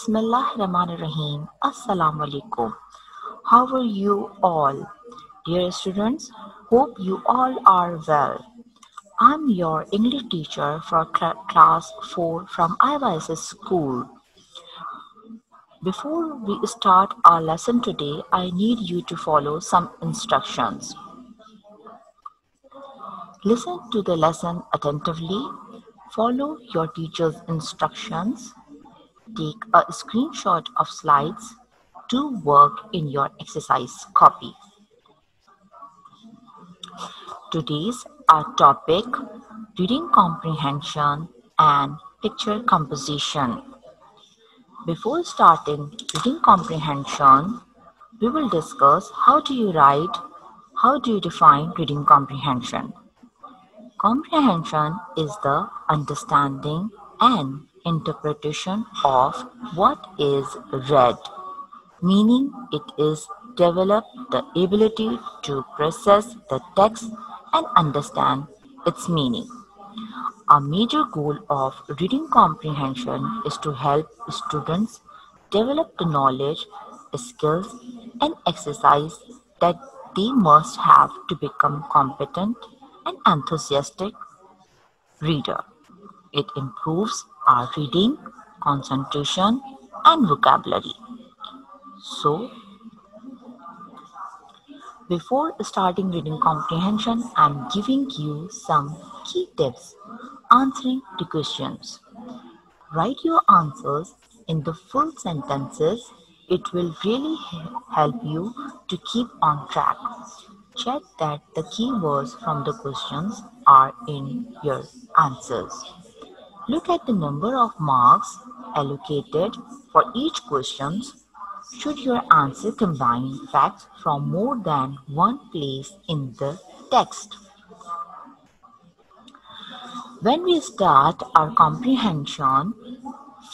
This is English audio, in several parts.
Bismillahirrahmanirrahim. Assalamu alaikum. How are you all? Dear students, hope you all are well. I'm your English teacher for class 4 from IYS school. Before we start our lesson today, I need you to follow some instructions. Listen to the lesson attentively, follow your teacher's instructions, take a screenshot of slides to work in your exercise copy. Today's our topic, reading comprehension and picture composition. Before starting reading comprehension, we will discuss how do you write, how do you define reading comprehension. Comprehension is the understanding and interpretation of what is read, meaning it is develop the ability to process the text and understand its meaning. A major goal of reading comprehension is to help students develop the knowledge, skills, and exercise that they must have to become competent and enthusiastic reader. It improves our reading, concentration, and vocabulary. So, before starting reading comprehension, I am giving you some key tips answering the questions. Write your answers in the full sentences. It will really help you to keep on track. Check that the keywords from the questions are in your answers. Look at the number of marks allocated for each question. Should your answer combine facts from more than one place in the text? When we start our comprehension,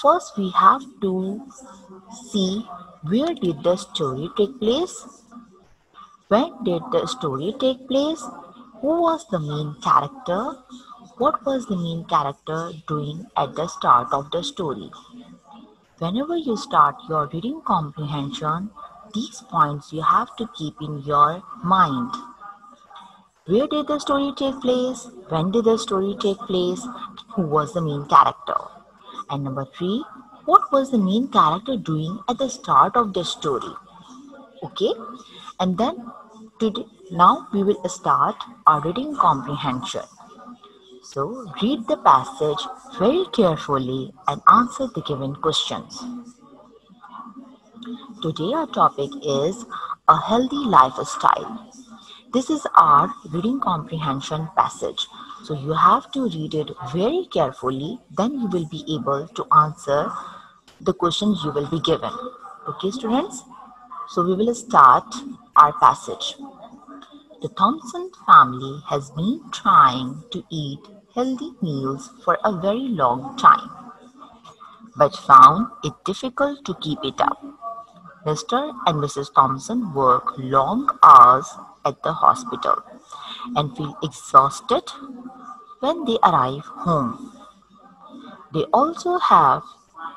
first we have to see where did the story take place? When did the story take place? Who was the main character? What was the main character doing at the start of the story? Whenever you start your reading comprehension, these points you have to keep in your mind. Where did the story take place? When did the story take place? Who was the main character? And number 3, what was the main character doing at the start of the story? Okay, and then now we will start our reading comprehension. So read the passage very carefully and answer the given questions. Today our topic is a healthy lifestyle. This is our reading comprehension passage. So you have to read it very carefully, then you will be able to answer the questions you will be given. Okay, students? So we will start our passage. The Thompson family has been trying to eat healthy meals for a very long time, but found it difficult to keep it up. Mr. and Mrs. Thompson work long hours at the hospital and feel exhausted when they arrive home. They also have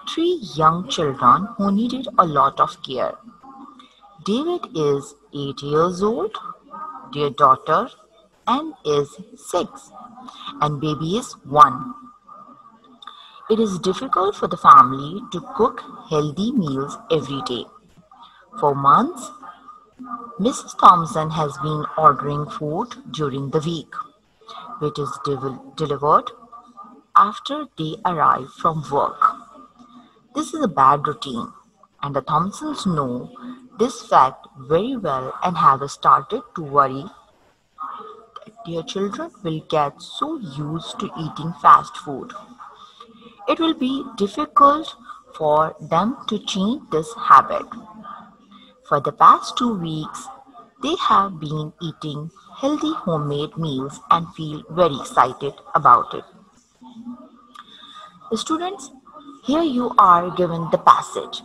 3 young children who needed a lot of care. David is 8 years old, their daughter, and is 6, and baby is 1. It is difficult for the family to cook healthy meals every day. For months, Mrs. Thompson has been ordering food during the week, which is delivered after they arrive from work. This is a bad routine, and the Thompsons know this fact very well and have started to worry that their children will get so used to eating fast food. It will be difficult for them to change this habit. For the past 2 weeks, they have been eating healthy homemade meals and feel very excited about it. Students, here you are given the passage.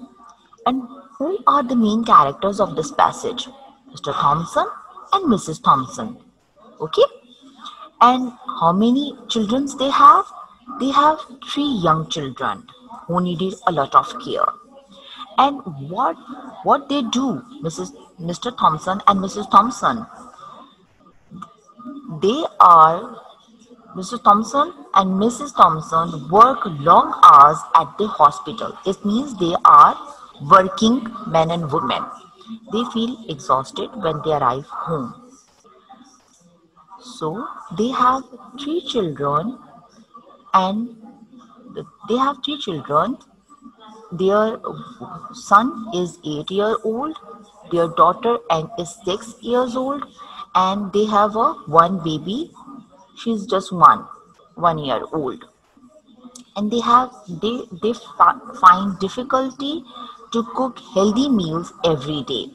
And who are the main characters of this passage? Mr. Thompson and Mrs. Thompson. Okay? And how many children they have? They have 3 young children who needed a lot of care. And what they do, Mr. Thompson and Mrs. Thompson, they are Mr. Thompson and Mrs. Thompson work long hours at the hospital. It means they are working men and women. They feel exhausted when they arrive home. So they have three children and they have three children. Their son is 8 years old, their daughter and is 6 years old, and they have a one baby. She's just 1 year old, and find difficulty to cook healthy meals every day.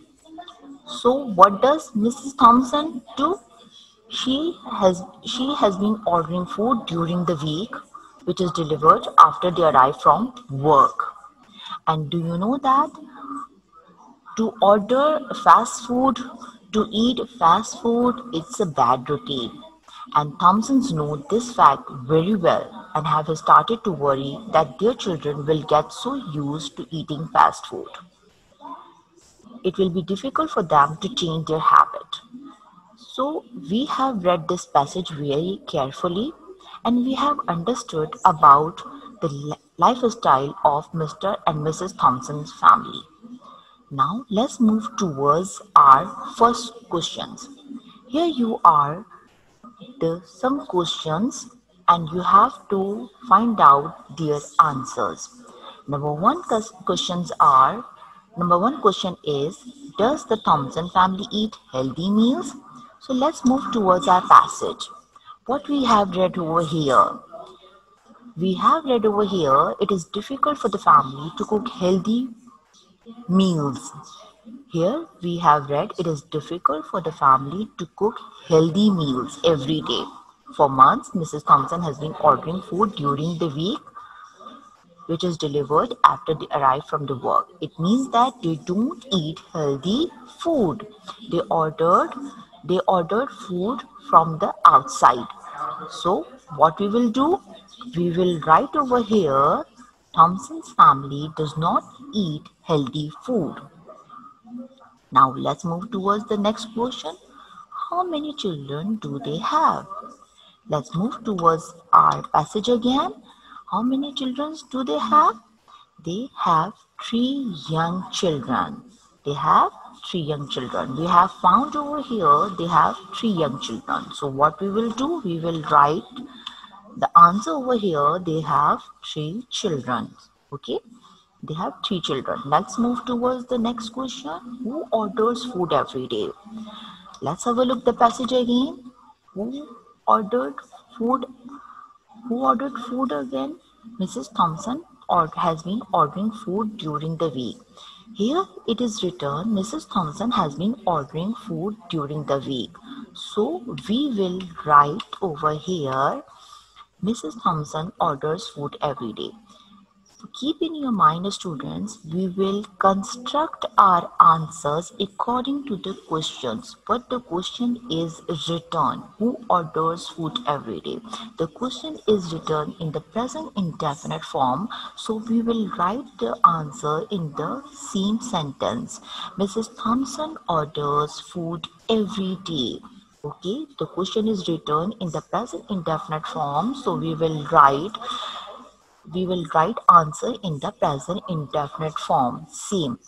So what does Mrs. Thompson do? She has been ordering food during the week, which is delivered after they arrive from work. And do you know that to order fast food, to eat fast food, it's a bad routine. And Thompsons know this fact very well and have started to worry that their children will get so used to eating fast food. It will be difficult for them to change their habit. So we have read this passage very carefully and we have understood about the lifestyle of Mr. and Mrs. Thompson's family. Now let's move towards our first questions. Here you are some questions and you have to find out their answers. Number one question is, does the Thompson family eat healthy meals? So let's move towards our passage. What we have read over here. We have read over here, it is difficult for the family to cook healthy meals. Here we have read it is difficult for the family to cook healthy meals every day. For months, Mrs. Thompson has been ordering food during the week, which is delivered after they arrive from the work. It means that they don't eat healthy food. They ordered food from the outside. So what we will do? We will write over here, Thompson's family does not eat healthy food. Now let's move towards the next question. How many children do they have? Let's move towards our passage again. How many children do they have? They have 3 young children. They have 3 young children. We have found over here they have 3 young children. So what we will do? We will write the answer over here. They have 3 children. Okay. They have 3 children. Let's move towards the next question. Who orders food every day? Let's have a look the passage again. Who ordered food? Who ordered food again? Mrs. Thompson has been ordering food during the week. Here it is written, Mrs. Thompson has been ordering food during the week. So we will write over here, Mrs. Thompson orders food every day. So keep in your mind, students, we will construct our answers according to the questions. But the question is written, who orders food every day? The question is written in the present indefinite form. So we will write the answer in the same sentence. Mrs. Thompson orders food every day. Okay, the question is written in the present indefinite form. So we will write answer in the present indefinite form. Same.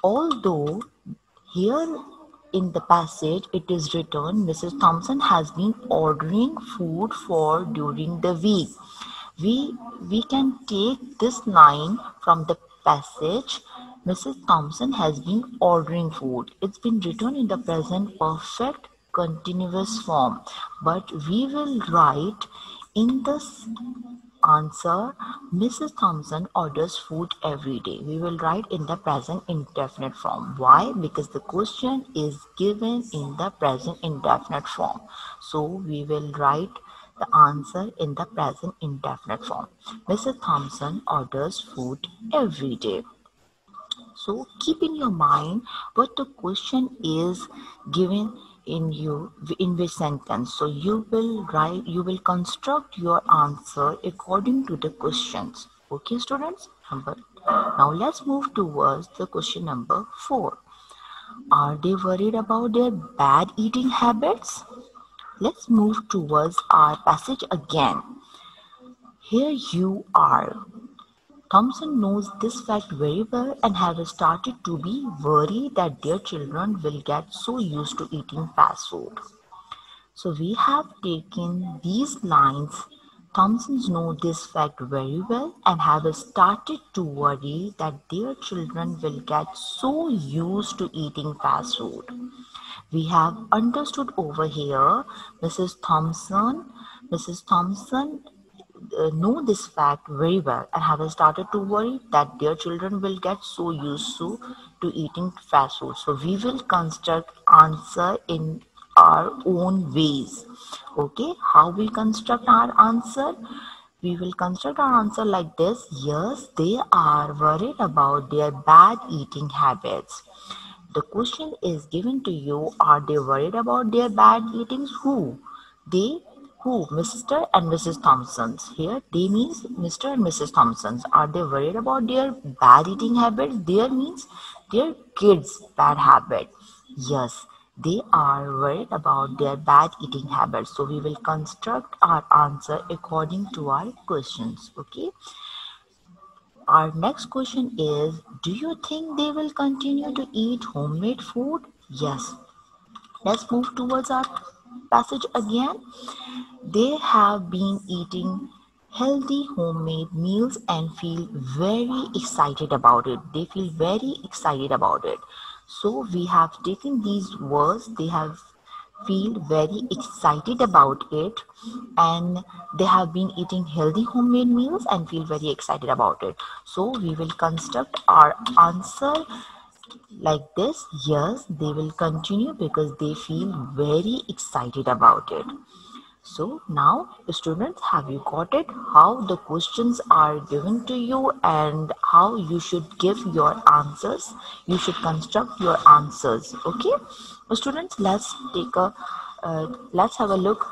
Although here in the passage it is written Mrs. Thompson has been ordering food for during the week. We can take this line from the passage. Mrs. Thompson has been ordering food. It's been written in the present perfect continuous form. But we will write in this answer, Mrs. Thompson orders food every day. We will write in the present indefinite form. Why? Because the question is given in the present indefinite form. So we will write the answer in the present indefinite form. Mrs. Thompson orders food every day. So keep in your mind what the question is given in which sentence. So you will construct your answer according to the questions. Okay, students? Now let's move towards the question number 4. Are they worried about their bad eating habits? Let's move towards our passage again. Here you are. Thompson knows this fact very well and have started to be worried that their children will get so used to eating fast food. So we have taken these lines. Thompsons know this fact very well and have started to worry that their children will get so used to eating fast food. We have understood over here Mrs. Thompson know this fact very well and have started to worry that their children will get so used to eating fast food. So we will construct answer in our own ways. Okay, how we construct our answer? We will construct our answer like this. Yes, they are worried about their bad eating habits. The question is given to you, are they worried about their bad eatings? Who? They, who? Mr. and Mrs. Thompsons. Here, they means Mr. and Mrs. Thompsons. Are they worried about their bad eating habits? There means their kids' bad habit. Yes, they are worried about their bad eating habits. So we will construct our answer according to our questions. Okay. Our next question is, do you think they will continue to eat homemade food? Yes. Let's move towards our passage again. They have been eating healthy homemade meals and feel very excited about it. They feel very excited about it. So we have taken these words, they have feel very excited about it, and they have been eating healthy homemade meals and feel very excited about it. So we will construct our answer like this. Yes, they will continue because they feel very excited about it. So now, students, have you got it? How the questions are given to you and how you should give your answers. You should construct your answers. Okay, students, let's have a look.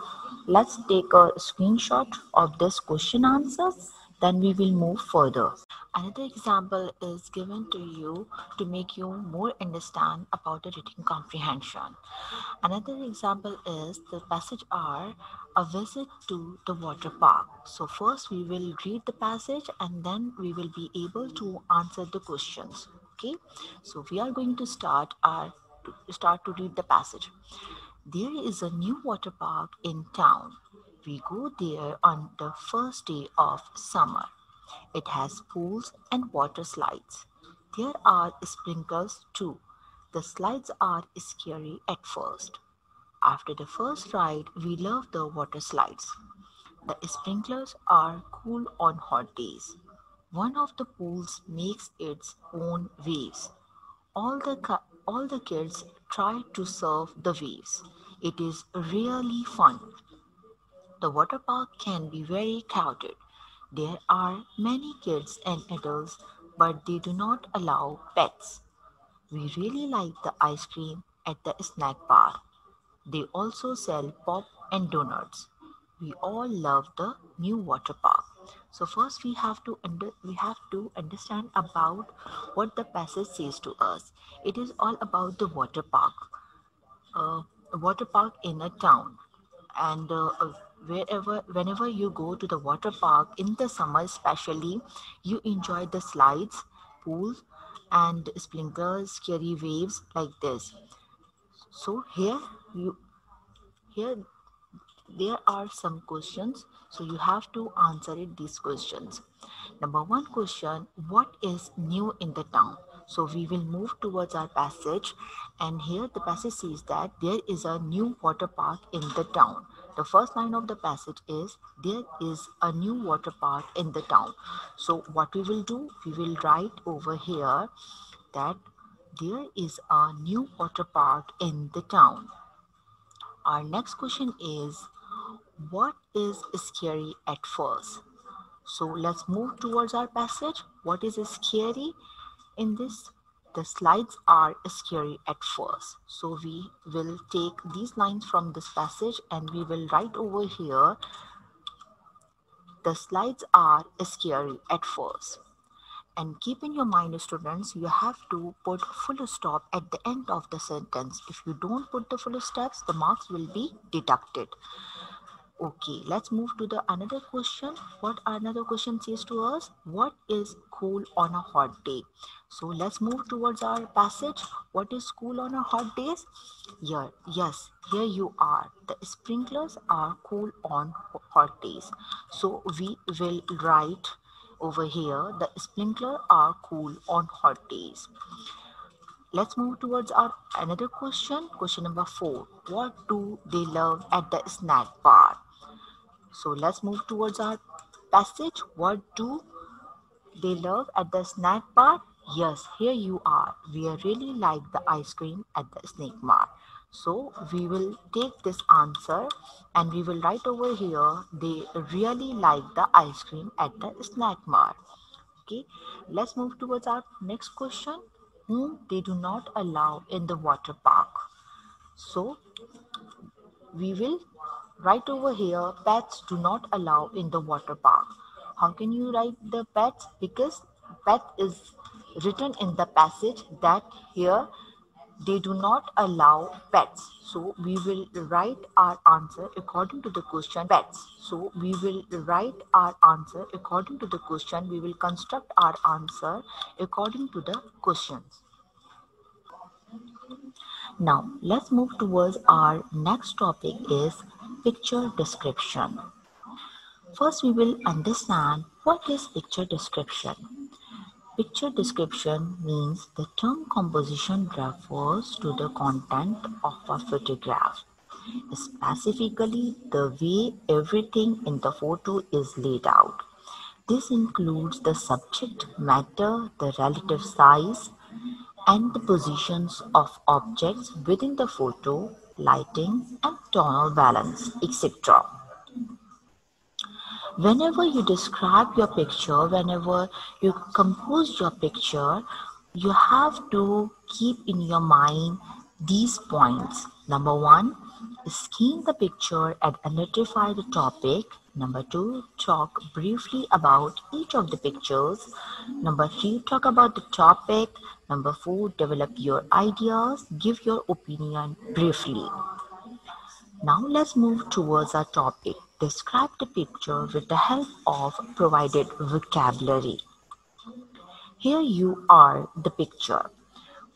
Let's take a screenshot of this question answers. Then we will move further. Another example is given to you to make you more understand about the reading comprehension. Another example is the passage are a visit to the water park. So first we will read the passage and then we will be able to answer the questions. Okay, so we are going to start to read the passage. There is a new water park in town. We go there on the first day of summer. It has pools and water slides. There are sprinkles too. The slides are scary at first. After the first ride, we love the water slides. The sprinklers are cool on hot days. One of the pools makes its own waves. All the kids try to surf the waves. It is really fun. The water park can be very crowded. There are many kids and adults, but they do not allow pets. We really like the ice cream at the snack bar. They also sell pop and donuts. We all love the new water park. So first we have to understand about what the passage says to us. It is all about the uh, water park in a town, and whenever you go to the water park in the summer, especially, you enjoy the slides, pools, and sprinklers, scary waves like this. So here there are some questions, so you have to answer these questions. Number one question, what is new in the town? So we will move towards our passage, and here the passage says that there is a new water park in the town. The first line of the passage is, there is a new water park in the town. So what we will do, we will write over here that there is a new water park in the town. Our next question is, what is scary at first? So let's move towards our passage. What is scary in this? The slides are scary at first. So we will take these lines from this passage and we will write over here, the slides are scary at first. And keep in your mind, students, you have to put full stop at the end of the sentence. If you don't put the full stops, the marks will be deducted. Okay, let's move to the another question. What another question says to us? What is cool on a hot day? So let's move towards our passage. What is cool on a hot days? Here, yes, here you are. The sprinklers are cool on hot days. So we will write over here, the sprinkler are cool on hot days. Let's move towards our another question. Question number 4. What do they love at the snack bar? So let's move towards our passage. What do they love at the snack bar? Yes, here you are. We really like the ice cream at the snack bar. So we will take this answer and we will write over here, they really like the ice cream at the snack bar. Okay, let's move towards our next question. Whom they do not allow in the water park. So we will write over here, pets do not allow in the water park. How can you write the pets? Because pet is written in the passage that here they do not allow pets. So we will write our answer according to the question pets. So we will write our answer according to the question. We will construct our answer according to the questions. Now let's move towards our next topic is picture description. First we will understand what is picture description. Picture description means the term composition refers to the content of a photograph, specifically the way everything in the photo is laid out. This includes the subject matter, the relative size, and the positions of objects within the photo, lighting and tonal balance, etc. Whenever you describe your picture, whenever you compose your picture, you have to keep in your mind these points. Number 1, scan the picture and identify the topic. Number 2, talk briefly about each of the pictures. Number 3, talk about the topic. Number 4, develop your ideas, give your opinion briefly. Now let's move towards our topic. Describe the picture with the help of provided vocabulary. Here you are the picture.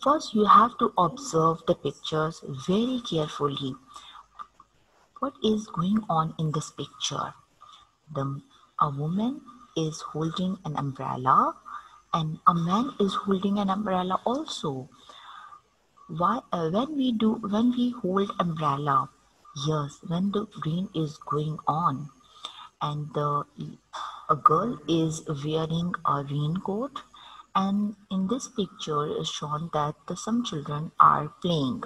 First you have to observe the pictures very carefully. What is going on in this picture? A woman is holding an umbrella and a man is holding an umbrella also. When we hold umbrella, yes, when the rain is going on and a girl is wearing a raincoat, and in this picture is shown that some children are playing.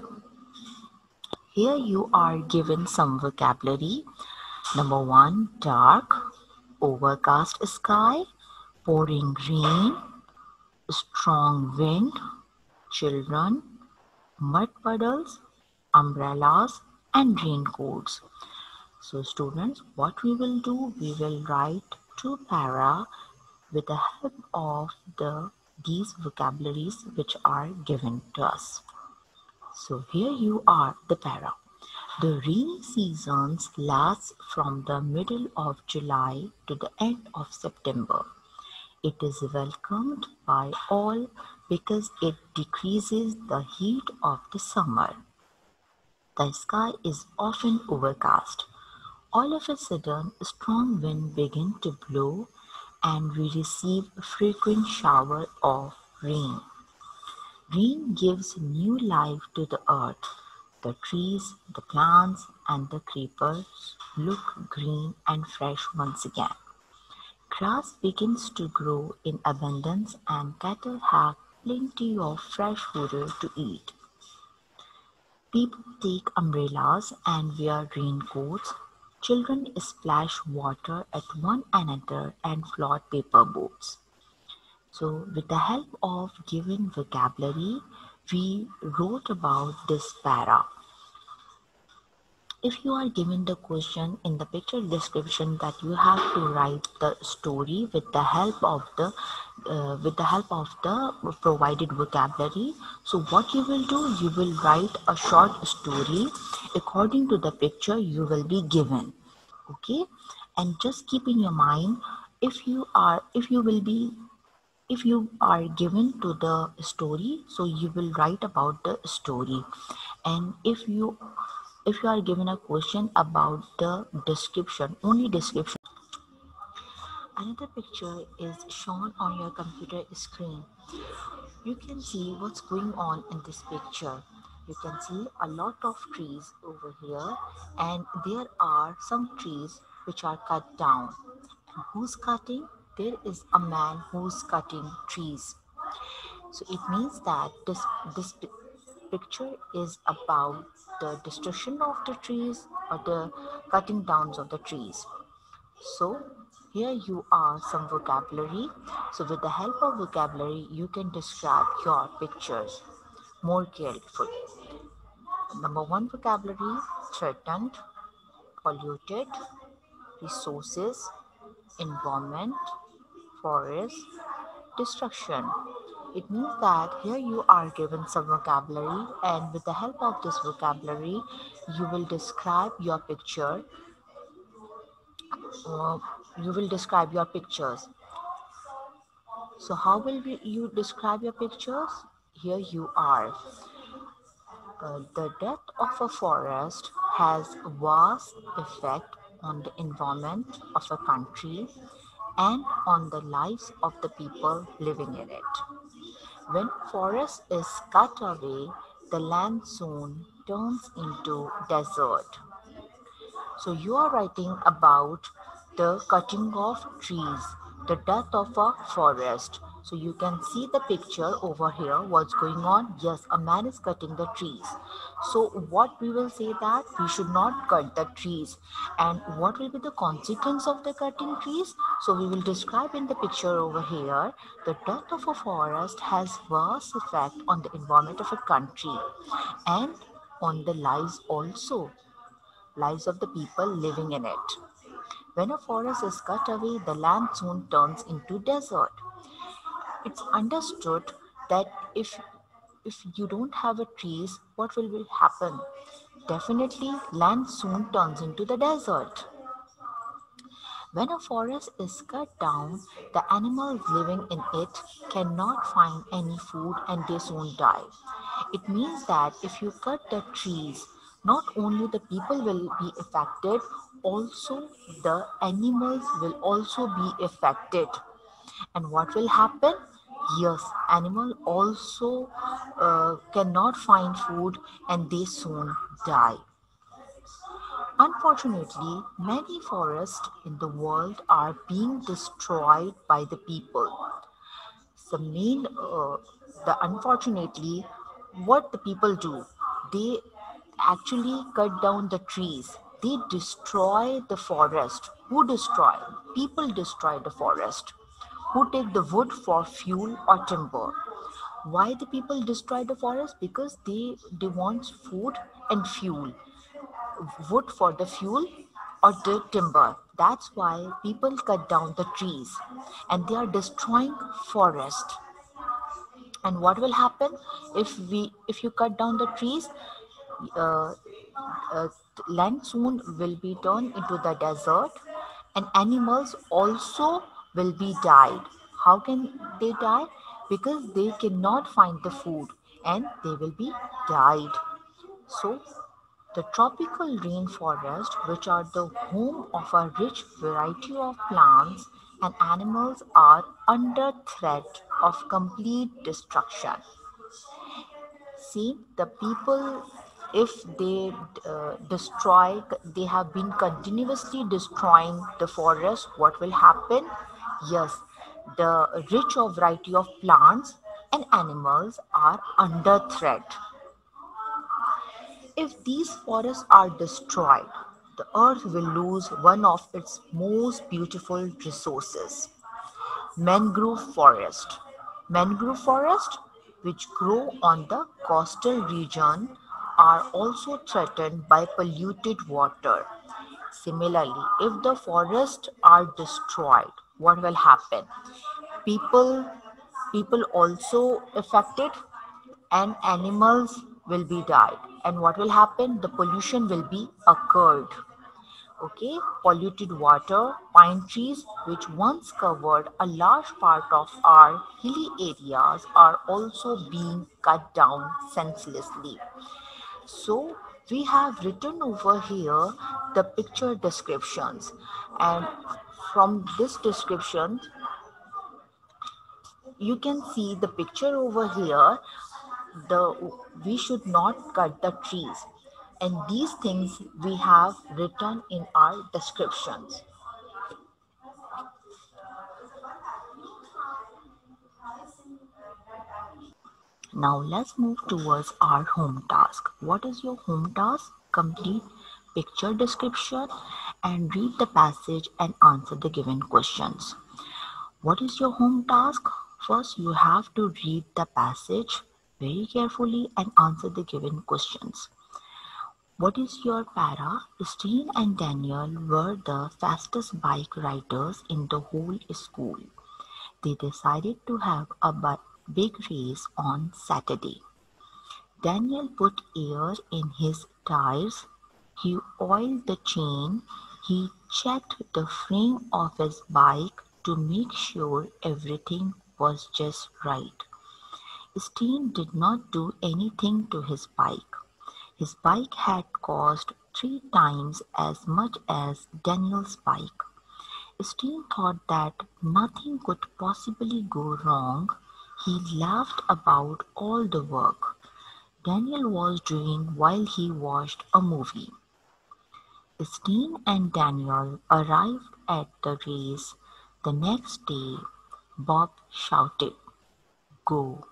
Here you are given some vocabulary. Number 1, dark, overcast sky, pouring rain, strong wind, children, mud puddles, umbrellas and raincoats. So students, what we will do, we will write 2 para with the help of these vocabularies which are given to us. So here you are the para. The rainy seasons lasts from the middle of July to the end of September. It is welcomed by all because it decreases the heat of the summer. The sky is often overcast. All of a sudden, a strong wind begins to blow and we receive a frequent shower of rain. Rain gives new life to the earth. The trees, the plants, and the creepers look green and fresh once again. Grass begins to grow in abundance and cattle have plenty of fresh fodder to eat. People take umbrellas and wear raincoats. Children splash water at one another and float paper boats. So with the help of given vocabulary, we wrote about this para. If you are given the question in the picture description that you have to write the story with the help of the provided vocabulary, so what you will do, you will write a short story according to the picture you will be given. Okay, and just keep in your mind, if you will be if you are given to the story, so you will write about the story. And if you are given a question about the description, only description. Another picture is shown on your computer screen. You can see what's going on in this picture. You can see a lot of trees over here, and there are some trees which are cut down. And who's cutting? There is a man who's cutting trees. So it means that this picture is about the destruction of the trees or the cutting downs of the trees. So here you are some vocabulary. So with the help of vocabulary, you can describe your pictures more carefully. Number one vocabulary: threatened, polluted, resources, environment, forest, destruction. It means that here you are given some vocabulary, and with the help of this vocabulary, you will describe your picture. Uh, you will describe your pictures. So how will you describe your pictures? Here you are. The death of a forest has a vast effect on the environment of a country and on the lives of the people living in it. When forest is cut away, the land soon turns into desert. So you are writing about the cutting of trees, the death of a forest. So you can see the picture over here, what's going on. Yes, a man is cutting the trees. So what we will say, that we should not cut the trees. And what will be the consequence of the cutting trees? So we will describe in the picture over here, the death of a forest has vast effect on the environment of a country and on the lives of the people living in it. When a forest is cut away, the land soon turns into desert. It's understood that if you don't have a trees, what will happen? Definitely, land soon turns into the desert. When a forest is cut down, the animals living in it cannot find any food and they soon die. It means that if you cut the trees, not only the people will be affected, also the animals will also be affected. And what will happen? Yes, animal also cannot find food and they soon die. Unfortunately, many forests in the world are being destroyed by the people. The main, the unfortunately, what the people do, they actually cut down the trees. They destroy the forest. Who destroy? People destroy the forest. Who take the wood for fuel or timber? Why the people destroy the forest? Because they want food and fuel, wood for the fuel or the timber. That's why people cut down the trees and they are destroying forest. And what will happen if you cut down the trees? Uh, uh, Land soon will be turned into the desert, and animals also will be died. How can they die? Because they cannot find the food and they will be died. So the tropical rainforest, which are the home of a rich variety of plants and animals, are under threat of complete destruction. See, the people, if they they have been continuously destroying the forest, what will happen? Yes, the rich variety of plants and animals are under threat. If these forests are destroyed, the earth will lose one of its most beautiful resources: mangrove forest. Mangrove forest, which grow on the coastal region are also threatened by polluted water. Similarly, if the forests are destroyed, what will happen? People people also affected and animals will be died. And what will happen? The pollution will be occurred. Okay, polluted water, pine trees, which once covered a large part of our hilly areas, are also being cut down senselessly. So, we have written over here the picture descriptions, and from this description, you can see the picture over here. The We should not cut the trees, and these things we have written in our descriptions. Now let's move towards our home task. What is your home task? Complete picture description and read the passage and answer the given questions. What is your home task? First, you have to read the passage very carefully and answer the given questions. What is your para? Steen and Daniel were the fastest bike riders in the whole school. They decided to have a big race on Saturday. Daniel put air in his tires. He oiled the chain. He checked the frame of his bike to make sure everything was just right. Steen did not do anything to his bike. His bike had cost 3 times as much as Daniel's bike. Steen thought that nothing could possibly go wrong. He laughed about all the work Daniel was doing while he watched a movie. Steen and Daniel arrived at the race the next day. Bob shouted, "Go!"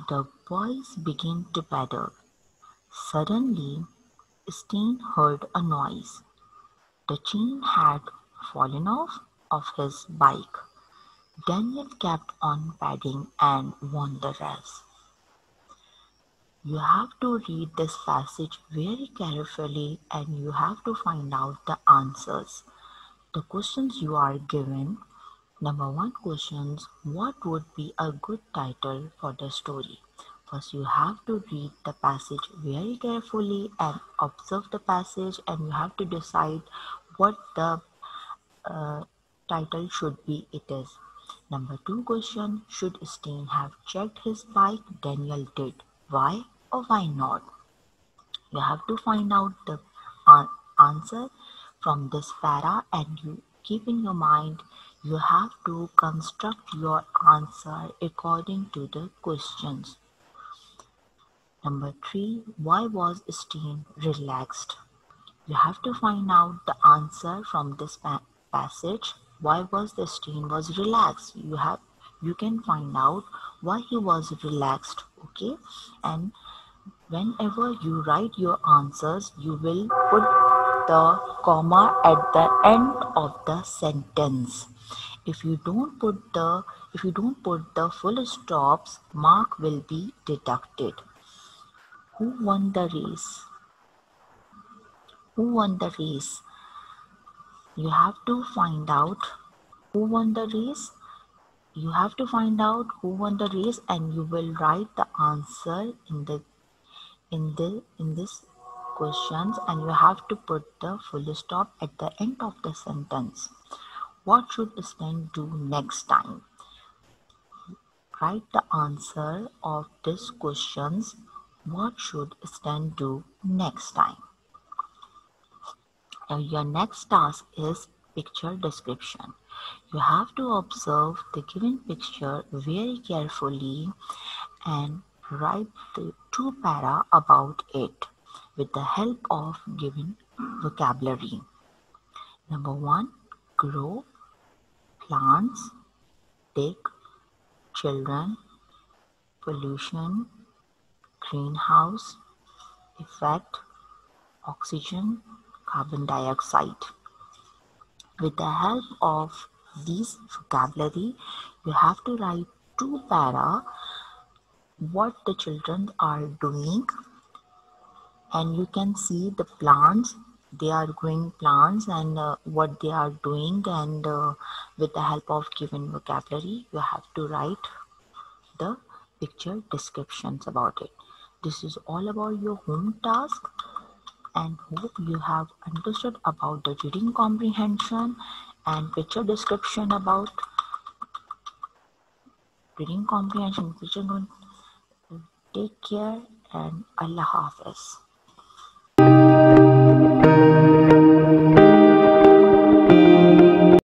The boys began to pedal. Suddenly, Steen heard a noise. The chain had fallen off of his bike. Daniel kept on paddling and won the race. You have to read this passage very carefully and you have to find out the answers. The questions you are given. Number 1 questions, what would be a good title for the story? First, you have to read the passage very carefully and observe the passage, and you have to decide what the uh, title should be. It is. Number 2 question, should Steen have checked his bike? Daniel did. Why or why not? You have to find out the answer from this para, and you keep in your mind you have to construct your answer according to the questions. Number 3, why was Steen relaxed? You have to find out the answer from this passage. Why was the Steen was relaxed? You can find out why he was relaxed. Okay, and whenever you write your answers, you will put the comma at the end of the sentence. If you don't put the full stops, mark will be deducted. Who won the race? Who won the race? You have to find out who won the race. You have to find out who won the race, and you will write the answer in this questions, and you have to put the full stop at the end of the sentence. What should Stan do next time? Write the answer of these questions. What should Stan do next time? Your next task is picture description. You have to observe the given picture very carefully and write the 2 para about it with the help of given vocabulary. Number 1, grow, plants, dig, children, pollution, greenhouse, effect, oxygen, carbon dioxide. With the help of these vocabulary, you have to write 2 para what the children are doing and you can see the plants. They are growing plants and what they are doing, and with the help of given vocabulary you have to write the picture descriptions about it. This is all about your home task, and hope you have understood about the reading comprehension and picture description about reading comprehension. Take care and Allah Hafiz.